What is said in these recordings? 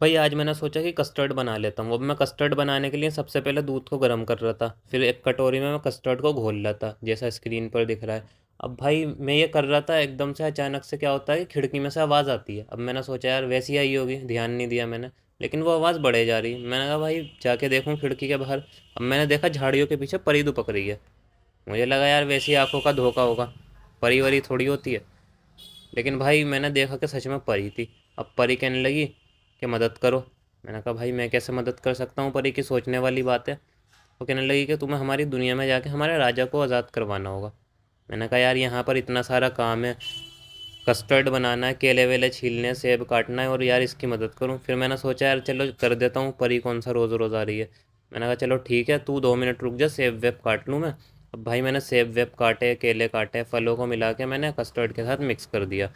भाई आज मैंने सोचा कि कस्टर्ड बना लेता हूँ। अब मैं कस्टर्ड बनाने के लिए सबसे पहले दूध को गर्म कर रहा था, फिर एक कटोरी में मैं कस्टर्ड को घोल रहा था जैसा स्क्रीन पर दिख रहा है। अब भाई मैं ये कर रहा था, एकदम से अचानक से क्या होता है कि खिड़की में से आवाज़ आती है। अब मैंने सोचा यार वैसी आई होगी, ध्यान नहीं दिया मैंने, लेकिन वो आवाज़ बढ़े जा रही। मैंने कहा भाई जाके देखूँ खिड़की के बाहर। अब मैंने देखा झाड़ियों के पीछे परी दुपक रही है। मुझे लगा यार वैसी आंखों का धोखा होगा, परी वरी थोड़ी होती है। लेकिन भाई मैंने देखा कि सच में परी थी। अब परी कहने लगी कि मदद करो। मैंने कहा भाई मैं कैसे मदद कर सकता हूँ, परी की सोचने वाली बात है। वो कहने लगी कि तुम्हें हमारी दुनिया में जाके हमारे राजा को आज़ाद करवाना होगा। मैंने कहा यार यहाँ पर इतना सारा काम है, कस्टर्ड बनाना है, केले वेले छीलने हैं, सेब काटना है, और यार इसकी मदद करूँ। फिर मैंने सोचा यार चलो कर देता हूँ, परी कौन सा रोज़ रोज़ आ रही है। मैंने कहा चलो ठीक है, तू 2 मिनट रुक जा, सेब वेब काट लूँ मैं। अब भाई मैंने सेब वेब काटे, केले काटे, फलों को मिला के मैंने कस्टर्ड के साथ मिक्स कर दिया,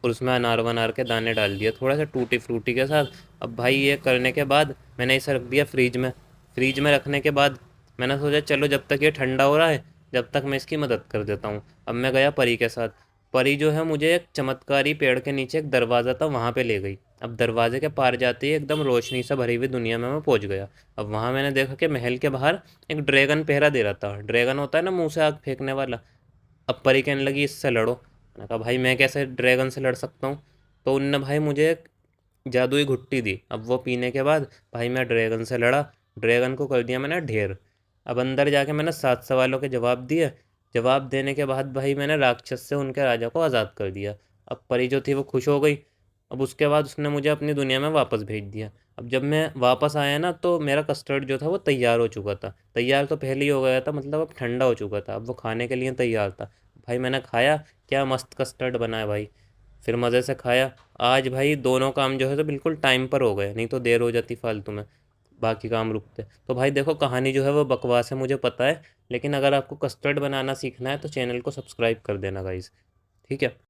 और उसमें अनार वनार के दाने डाल दिए थोड़ा सा टूटी फ्रूटी के साथ। अब भाई ये करने के बाद मैंने इसे रख दिया फ्रिज में। फ्रिज में रखने के बाद मैंने सोचा चलो जब तक ये ठंडा हो रहा है, जब तक मैं इसकी मदद कर देता हूँ। अब मैं गया परी के साथ। परी जो है मुझे एक चमत्कारी पेड़ के नीचे एक दरवाज़ा था वहाँ पे ले गई। अब दरवाजे के पार जाते ही एकदम रोशनी से भरी हुई दुनिया में मैं पहुँच गया। अब वहाँ मैंने देखा कि महल के बाहर एक ड्रैगन पहरा दे रहा था। ड्रैगन होता है ना मुंह से आग फेंकने वाला। अब परी कहने लगी इससे लड़ो। मैंने कहा भाई मैं कैसे ड्रैगन से लड़ सकता हूँ। तो उनने भाई मुझे एक जादुई घुट्टी दी। अब वो पीने के बाद भाई मैं ड्रैगन से लड़ा। ड्रैगन को कर दिया मैंने ढेर। अब अंदर जाके मैंने 7 सवालों के जवाब दिए। जवाब देने के बाद भाई मैंने राक्षस से उनके राजा को आज़ाद कर दिया। अब परी जो थी वो खुश हो गई। अब उसके बाद उसने मुझे अपनी दुनिया में वापस भेज दिया। अब जब मैं वापस आया ना तो मेरा कस्टर्ड जो था वो तैयार हो चुका था। तैयार तो पहले ही हो गया था, मतलब अब ठंडा हो चुका था, अब वो खाने के लिए तैयार था। भाई मैंने खाया, क्या मस्त कस्टर्ड बना है भाई। फिर मज़े से खाया। आज भाई दोनों काम जो है तो बिल्कुल टाइम पर हो गए, नहीं तो देर हो जाती फालतू में, बाकी काम रुकते। तो भाई देखो कहानी जो है वो बकवास है मुझे पता है, लेकिन अगर आपको कस्टर्ड बनाना सीखना है तो चैनल को सब्सक्राइब कर देना गाइस। ठीक है।